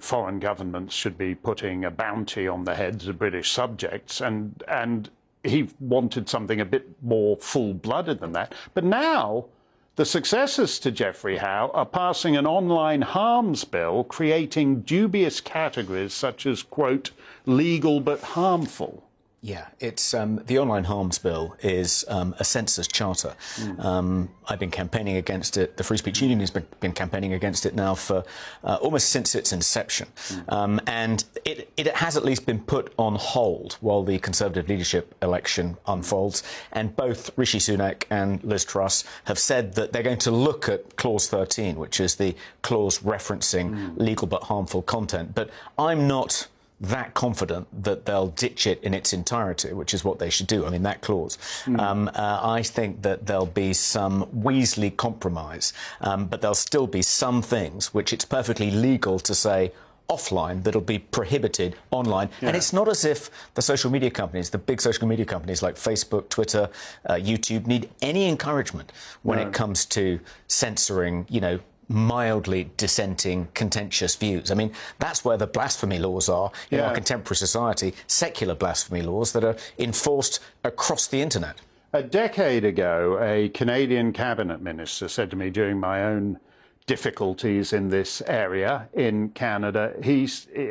foreign governments should be putting a bounty on the heads of British subjects, and he wanted something a bit more full-blooded than that. But now the successors to Geoffrey Howe are passing an online harms bill creating dubious categories such as, quote, legal but harmful. Yeah, it's the online harms bill is a census charter. I've been campaigning against it. The Free Speech Union has been campaigning against it now for almost since its inception. And it has at least been put on hold while the Conservative leadership election unfolds. And both Rishi Sunak and Liz Truss have said that they're going to look at Clause 13, which is the clause referencing legal but harmful content. But I'm not that confident that they'll ditch it in its entirety, which is what they should do. I mean, that clause. I think that there'll be some Weasley compromise, but there'll still be some things which it's perfectly legal to say offline that'll be prohibited online. And it's not as if the social media companies, the big social media companies like Facebook, Twitter, YouTube, need any encouragement when it comes to censoring, you know, mildly dissenting, contentious views. I mean, that's where the blasphemy laws are in our contemporary society, secular blasphemy laws that are enforced across the internet. A decade ago, a Canadian cabinet minister said to me during my own difficulties in this area in Canada,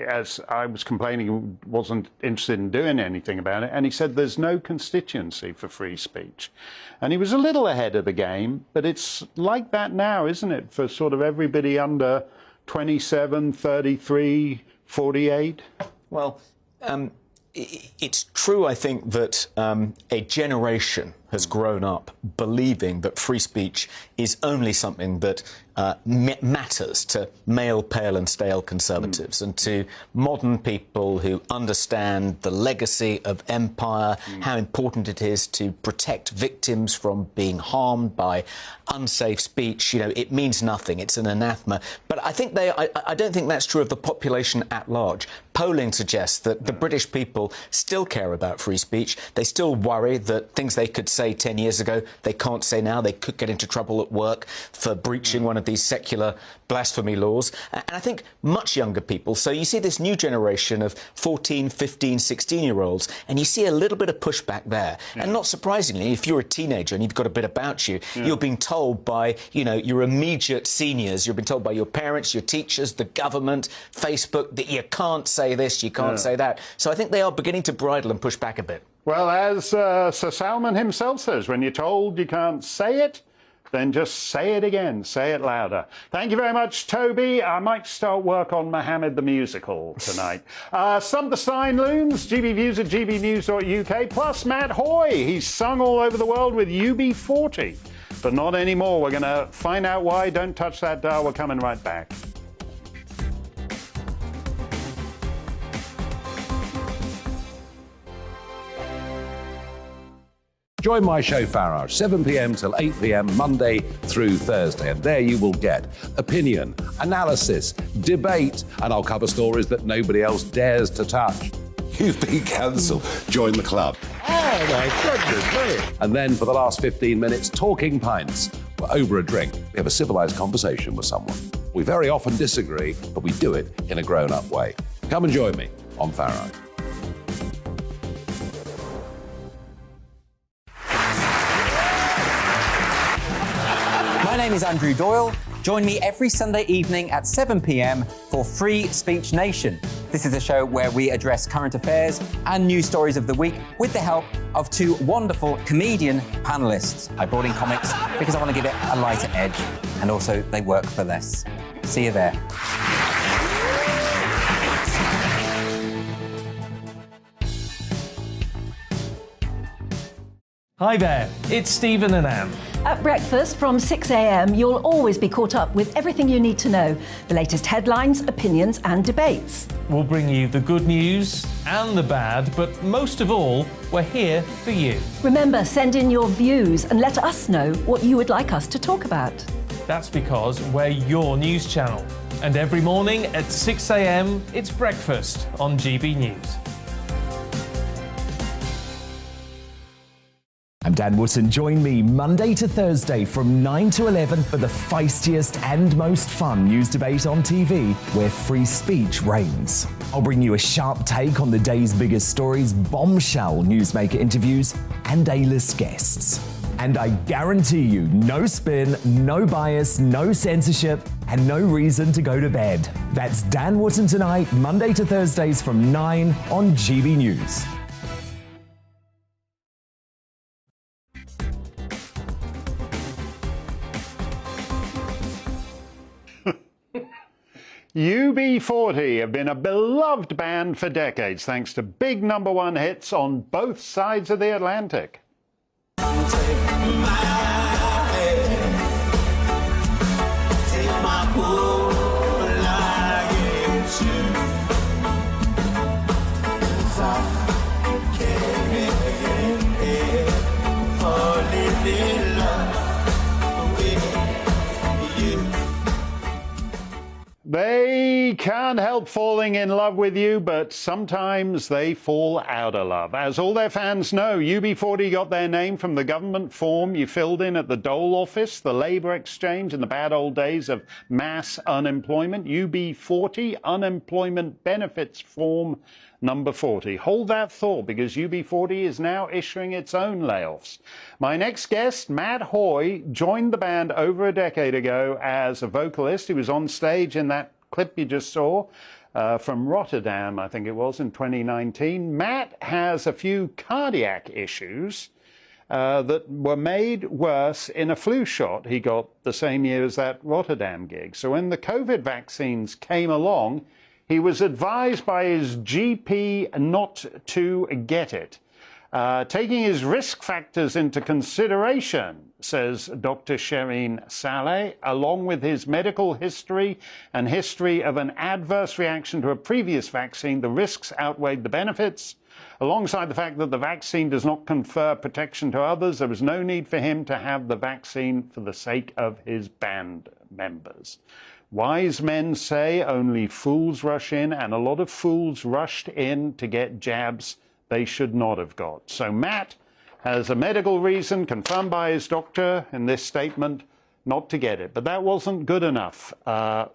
as I was complaining, he wasn't interested in doing anything about it, and he said there's no constituency for free speech. And he was a little ahead of the game, but it's like that now, isn't it, for sort of everybody under 27, 33, 48? Well, it's true, I think, that a generation has grown up believing that free speech is only something that matters to male, pale and stale conservatives and to modern people who understand the legacy of empire, how important it is to protect victims from being harmed by unsafe speech. You know, it means nothing. It's an anathema. But I think I don't think that's true of the population at large. Polling suggests that the British people still care about free speech. They still worry that things they could say 10 years ago, they can't say now. They could get into trouble at work for breaching one of these secular blasphemy laws. And I think much younger people, so you see this new generation of 14, 15, 16-year-olds, and you see a little bit of pushback there. And not surprisingly, if you're a teenager and you've got a bit about you, you're being told by, you know, your immediate seniors, you're being told by your parents, your teachers, the government, Facebook, that you can't say this, you can't say that. So I think they are beginning to bridle and push back a bit. Well, as Sir Salman himself says, when you're told you can't say it, then just say it again, say it louder. Thank you very much, Toby. I might start work on Mohammed the Musical tonight. Stump the Steyn Loons, GBViews at gbnews.uk, plus Matt Hoy. He's sung all over the world with UB40, but not anymore. We're going to find out why. Don't touch that dial. We're coming right back. Join my show Farage, 7 p.m. till 8 p.m. Monday through Thursday. And there you will get opinion, analysis, debate, and I'll cover stories that nobody else dares to touch. You've been cancelled. Join the club. Oh, my goodness me. And then for the last 15 minutes, talking pints. We're over a drink. We have a civilised conversation with someone. We very often disagree, but we do it in a grown-up way. Come and join me on Farage. My name is Andrew Doyle. Join me every Sunday evening at 7 p.m. for Free Speech Nation. This is a show where we address current affairs and news stories of the week with the help of two wonderful comedian panellists. I brought in comics because I want to give it a lighter edge, and also they work for less. See you there. Hi there, it's Stephen and Anne. At breakfast from 6 a.m, you'll always be caught up with everything you need to know, the latest headlines, opinions and debates. We'll bring you the good news and the bad, but most of all, we're here for you. Remember, send in your views and let us know what you would like us to talk about. That's because we're your news channel. And every morning at 6 a.m, it's breakfast on GB News. I'm Dan Wootton. Join me Monday to Thursday from 9 to 11 for the feistiest and most fun news debate on TV, where free speech reigns. I'll bring you a sharp take on the day's biggest stories, bombshell newsmaker interviews, and A-list guests. And I guarantee you, no spin, no bias, no censorship, and no reason to go to bed. That's Dan Wootton Tonight, Monday to Thursdays from 9 on GB News. UB40 have been a beloved band for decades thanks to big #1 hits on both sides of the Atlantic. They can't help falling in love with you, but sometimes they fall out of love. As all their fans know, UB40 got their name from the government form you filled in at the dole office, the labour exchange in the bad old days of mass unemployment. UB40, Unemployment Benefits Form number 40. Hold that thought, because UB40 is now issuing its own layoffs. My next guest, Matt Hoy, joined the band over a decade ago as a vocalist. He was on stage in that clip you just saw from Rotterdam, I think it was, in 2019. Matt has a few cardiac issues that were made worse in a flu shot he got the same year as that Rotterdam gig. So when the COVID vaccines came along, he was advised by his GP not to get it. Taking his risk factors into consideration, says Dr. Shireen Saleh, along with his medical history and history of an adverse reaction to a previous vaccine, the risks outweighed the benefits. Alongside the fact that the vaccine does not confer protection to others, there was no need for him to have the vaccine for the sake of his band members. Wise men say only fools rush in, and a lot of fools rushed in to get jabs they should not have got. So Matt has a medical reason, confirmed by his doctor in this statement, not to get it. But that wasn't good enough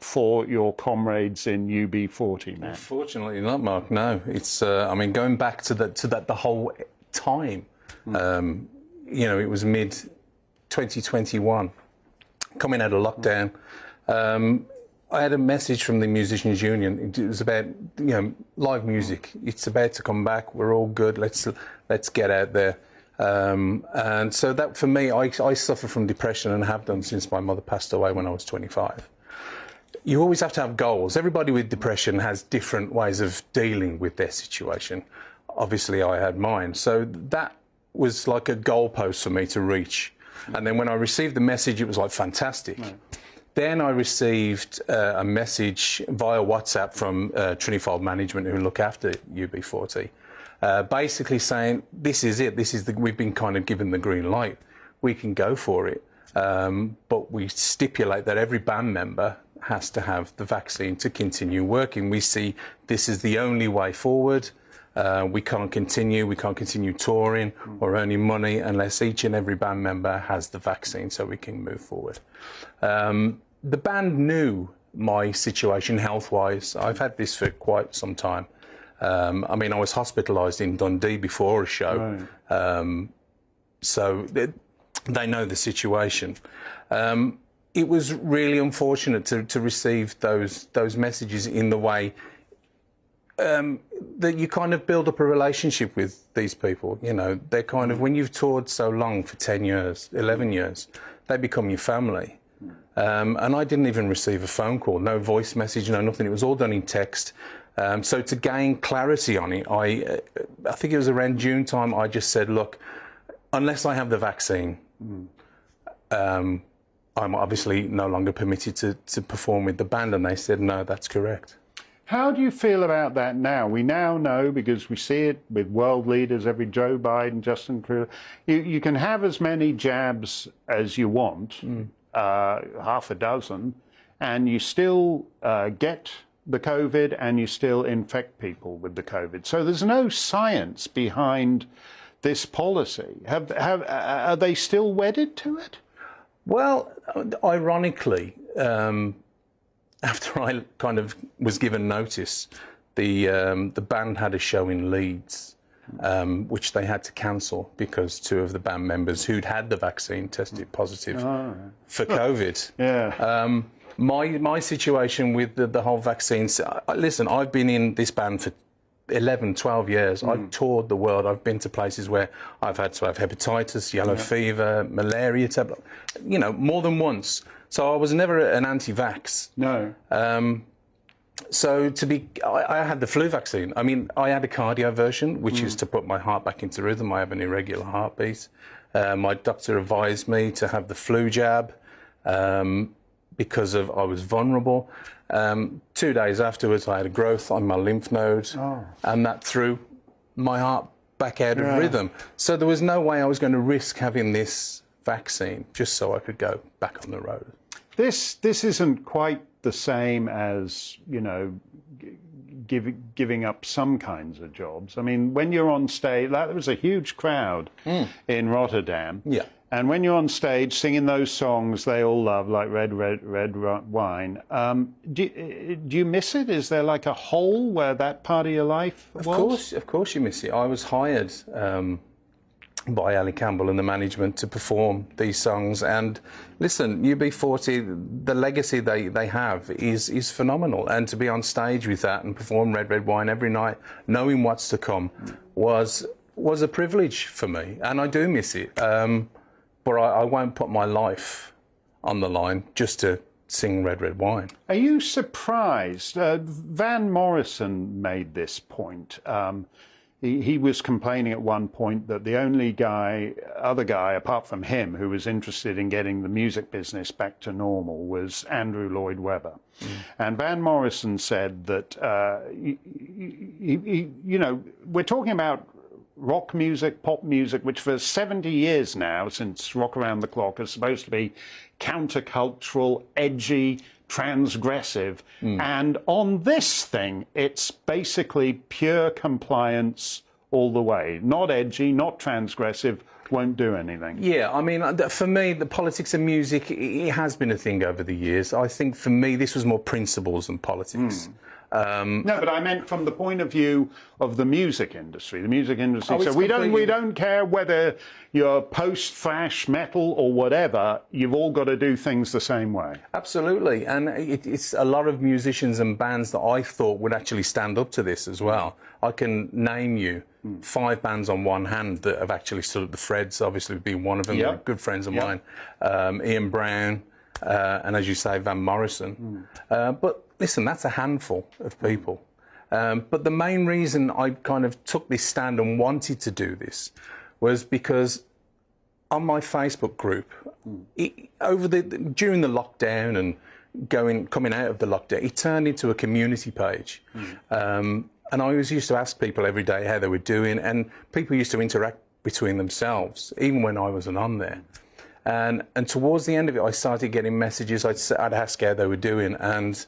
for your comrades in UB40, Matt. Unfortunately not, Mark, no. It's, I mean, going back to that the whole time, you know, it was mid-2021, coming out of lockdown. I had a message from the Musicians Union. It was about, you know, live music. It's about to come back. We're all good. Let's get out there. And so that, for me, I suffer from depression and have done since my mother passed away when I was 25. You always have to have goals. Everybody with depression has different ways of dealing with their situation. Obviously, I had mine. So that was like a goalpost for me to reach. And then when I received the message, it was like fantastic. Right. Then I received a message via WhatsApp from Trinifold Management, who look after UB40, basically saying, this is it, we've been kind of given the green light, we can go for it, but we stipulate that every band member has to have the vaccine to continue working. We see this is the only way forward. We can't continue touring or earning money unless each and every band member has the vaccine, so we can move forward. The band knew my situation health-wise. I've had this for quite some time. I mean, I was hospitalised in Dundee before a show, right. So they know the situation. It was really unfortunate to receive those messages in the way that you kind of build up a relationship with these people. You know, they're kind of, when you've toured so long for 10 years, 11 years, they become your family. And I didn't even receive a phone call, no voice message, no nothing. It was all done in text. So to gain clarity on it, I think it was around June time, I just said, look, unless I have the vaccine, I'm obviously no longer permitted to perform with the band. And they said, no, that's correct. How do you feel about that now? We now know, because we see it with world leaders, every Joe Biden, Justin Trudeau, you can have as many jabs as you want, half a dozen, and you still get the COVID and you still infect people with the COVID. So there's no science behind this policy. Are they still wedded to it? Well, ironically, after I kind of was given notice, the band had a show in Leeds, which they had to cancel because 2 of the band members who'd had the vaccine tested positive for COVID. Yeah. My situation with the whole vaccine, listen, I've been in this band for 11, 12 years. I've toured the world. I've been to places where I've had to have hepatitis, yellow fever, malaria, you know, more than once. So I was never an anti-vax. No. So I had the flu vaccine. I mean, I had a cardio version, which is to put my heart back into rhythm. I have an irregular heartbeat. My doctor advised me to have the flu jab because I was vulnerable. 2 days afterwards, I had a growth on my lymph node, and that threw my heart back out of rhythm. So there was no way I was going to risk having this vaccine just so I could go back on the road. This isn't quite the same as, you know, giving up some kinds of jobs. I mean, when you're on stage, there was a huge crowd in Rotterdam. Yeah. And when you're on stage singing those songs they all love, like Red, Red Wine, do you miss it? Is there like a hole where that part of your life was? Of course you miss it. I was hired by Ali Campbell and the management to perform these songs. And listen, UB40, the legacy they have is phenomenal. And to be on stage with that and perform Red, Red Wine every night, knowing what's to come, was a privilege for me. And I do miss it. But I won't put my life on the line just to sing Red, Red Wine. Are you surprised? Van Morrison made this point. He was complaining at one point that the only other guy, apart from him, who was interested in getting the music business back to normal was Andrew Lloyd Webber. And Van Morrison said that, you know, we're talking about rock music, pop music, which for 70 years now, since Rock Around the Clock, is supposed to be countercultural, edgy, transgressive. And on this thing, it's basically pure compliance all the way. Not edgy, not transgressive, won't do anything. Yeah, I mean, for me, the politics of music, it has been a thing over the years. I think for me, this was more principles than politics. No, but I meant from the point of view of the music industry. The music industry. So we don't care whether you're post-thrash, metal, or whatever. You've all got to do things the same way. Absolutely, and it's a lot of musicians and bands that I thought would actually stand up to this as well. I can name you 5 bands on one hand that have actually stood up. The Freds, obviously, being one of them. They're good friends of mine. Ian Brown, and as you say, Van Morrison. But listen, that's a handful of people. But the main reason I kind of took this stand and wanted to do this was because on my Facebook group, during the lockdown and coming out of the lockdown, it turned into a community page. And I always used to ask people every day how they were doing, and people used to interact between themselves, even when I wasn't on there. And towards the end of it, I started getting messages. I'd ask how they were doing, and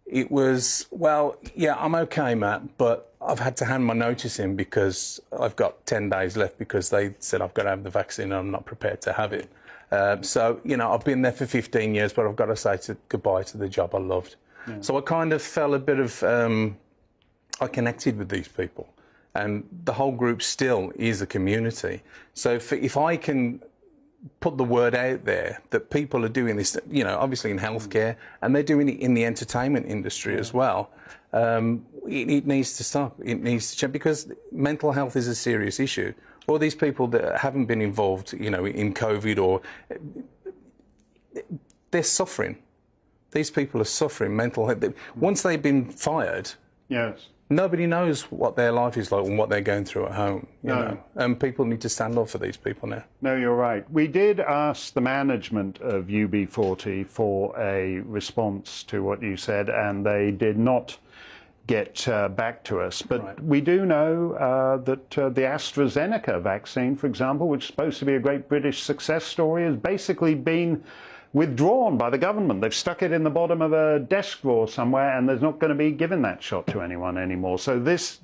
it was, well, yeah, I'm okay, Matt, but I've had to hand my notice in because I've got 10 days left because they said I've got to have the vaccine and I'm not prepared to have it. So, you know, I've been there for 15 years, but I've got to say goodbye to the job I loved. So I kind of felt a bit of, I connected with these people, and the whole group still is a community. So if I can put the word out there that people are doing this, you know, obviously in healthcare, and they're doing it in the entertainment industry as well. It needs to stop. It needs to change, because mental health is a serious issue. All these people that haven't been involved, you know, in COVID, or they're suffering. These people are suffering mental health. Once they've been fired, yes, nobody knows what their life is like and what they're going through at home. You know? And people need to stand up for these people now. No, you're right. We did ask the management of UB40 for a response to what you said, and they did not get back to us. But we do know that the AstraZeneca vaccine, for example, which is supposed to be a great British success story, has basically been withdrawn by the government. They've stuck it in the bottom of a desk drawer somewhere, and there's not going to be given that shot to anyone anymore. So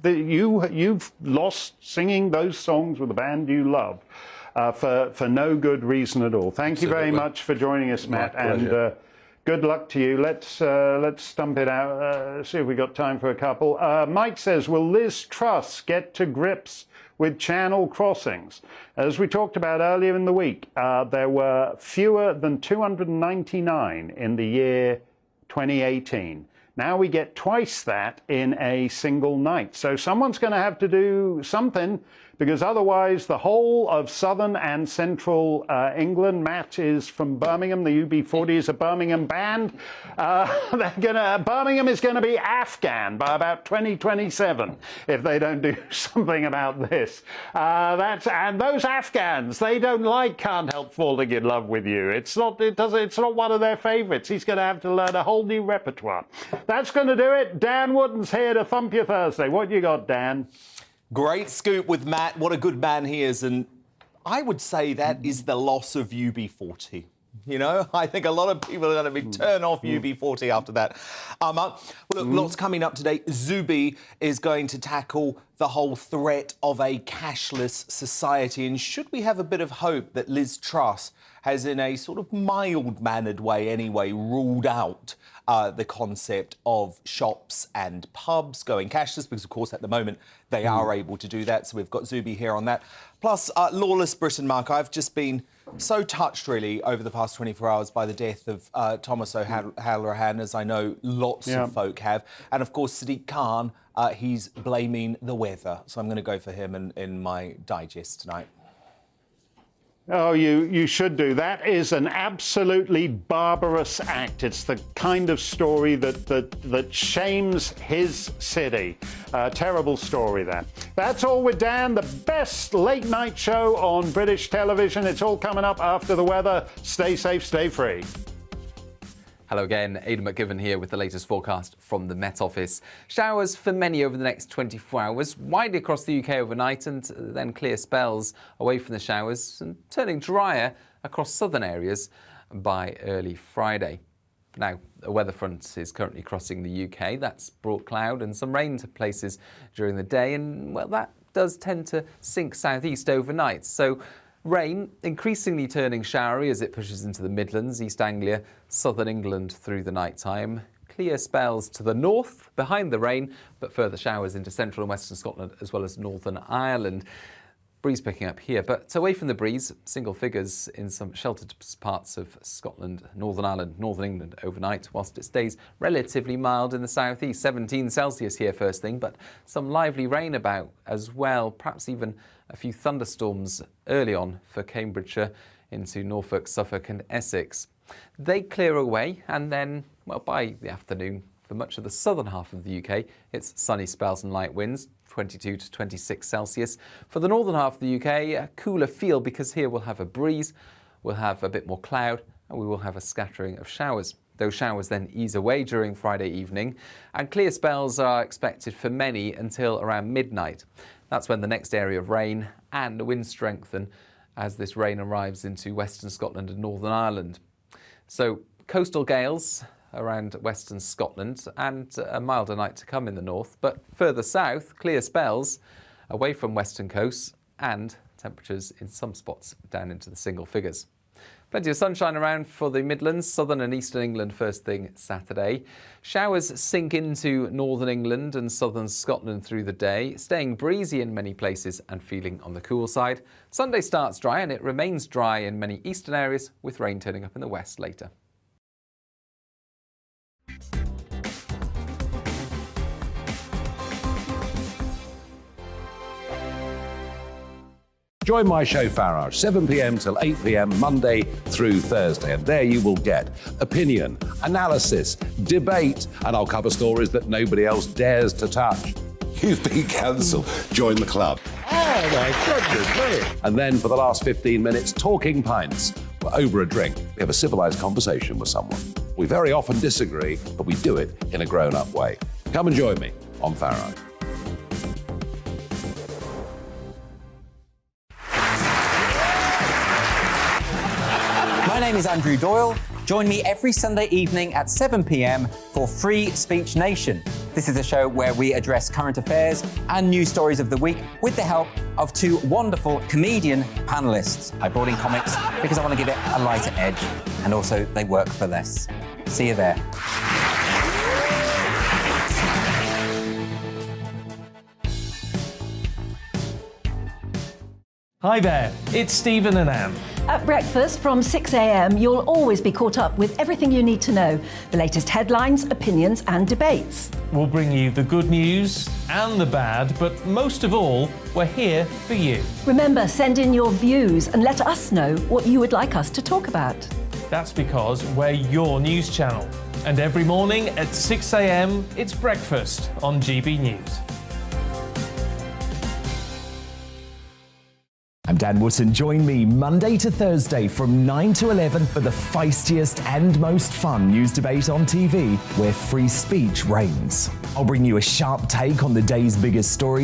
you've lost singing those songs with a band you love for no good reason at all. Thank you very much for joining us, Matt, and good luck to you. Let's stump it out. See if we got time for a couple. Mike says, will Liz Truss get to grips with channel crossings? As we talked about earlier in the week, there were fewer than 299 in the year 2018. Now we get twice that in a single night. So someone's going to have to do something, because otherwise the whole of southern and central England, Matt is from Birmingham, the UB40 is a Birmingham band, Birmingham is going to be Afghan by about 2027 if they don't do something about this. And those Afghans, they don't like Can't Help Falling in Love with You. It's not one of their favourites. He's going to have to learn a whole new repertoire. That's going to do it. Dan Wooden's here to thump you Thursday. What you got, Dan? Great scoop with Matt. What a good man he is. And I would say that is the loss of UB40. You know, I think a lot of people are going to be turned off UB40 after that. Look, lots coming up today. Zubi is going to tackle the whole threat of a cashless society. And should we have a bit of hope that Liz Truss has, in a sort of mild-mannered way anyway, ruled out the concept of shops and pubs going cashless, because, of course, at the moment they are able to do that. So we've got Zubi here on that. Plus, Lawless Britain, Mark. I've just been so touched, really, over the past 24 hours by the death of Thomas O'Halloran, as I know lots of folk have. And, of course, Sadiq Khan, he's blaming the weather. So I'm going to go for him in my digest tonight. Oh, you should do. That is an absolutely barbarous act. It's the kind of story that shames his city. Terrible story, that. That's all with Dan, the best late-night show on British television. It's all coming up after the weather. Stay safe, stay free. Hello again, Aidan McGivern here with the latest forecast from the Met Office. Showers for many over the next 24 hours, widely across the UK overnight, and then clear spells away from the showers and turning drier across southern areas by early Friday. Now, a weather front is currently crossing the UK. That's brought cloud and some rain to places during the day, and, well, that does tend to sink southeast overnight. So rain increasingly turning showery as it pushes into the Midlands, East Anglia, southern England through the night time. Clear spells to the north behind the rain, but further showers into central and western Scotland as well as Northern Ireland. Breeze picking up here, but away from the breeze, single figures in some sheltered parts of Scotland, Northern Ireland, Northern England overnight, whilst it stays relatively mild in the southeast. 17 Celsius here first thing, but some lively rain about as well, perhaps even a few thunderstorms early on for Cambridgeshire into Norfolk, Suffolk and Essex. They clear away, and then, well, by the afternoon, for much of the southern half of the UK, it's sunny spells and light winds, 22 to 26 Celsius. For the northern half of the UK, a cooler feel, because here we'll have a breeze, we'll have a bit more cloud, and we will have a scattering of showers. Those showers then ease away during Friday evening, and clear spells are expected for many until around midnight. That's when the next area of rain and the winds strengthen as this rain arrives into western Scotland and Northern Ireland. So coastal gales around western Scotland, and a milder night to come in the north, but further south, clear spells away from western coasts and temperatures in some spots down into the single figures. Plenty of sunshine around for the Midlands, southern and eastern England first thing Saturday. Showers sink into northern England and southern Scotland through the day, staying breezy in many places and feeling on the cool side. Sunday starts dry and it remains dry in many eastern areas, with rain turning up in the west later. Join my show Farage, 7 p.m. till 8 p.m. Monday through Thursday. And there you will get opinion, analysis, debate, and I'll cover stories that nobody else dares to touch. You've been cancelled. Join the club. Oh my goodness me. And then for the last 15 minutes, talking pints. We're over a drink. We have a civilised conversation with someone. We very often disagree, but we do it in a grown-up way. Come and join me on Farage. My name is Andrew Doyle. Join me every Sunday evening at 7 p.m. for Free Speech Nation. This is a show where we address current affairs and news stories of the week with the help of two wonderful comedian panellists. I brought in comics because I want to give it a lighter edge, and also they work for less. See you there. Hi there, it's Stephen and Anne. At breakfast from 6 a.m, you'll always be caught up with everything you need to know, the latest headlines, opinions and debates. We'll bring you the good news and the bad, but most of all, we're here for you. Remember, send in your views and let us know what you would like us to talk about. That's because we're your news channel. And every morning at 6 a.m, it's breakfast on GB News. I'm Dan Wootton. Join me Monday to Thursday from 9 to 11 for the feistiest and most fun news debate on TV, where free speech reigns. I'll bring you a sharp take on the day's biggest stories.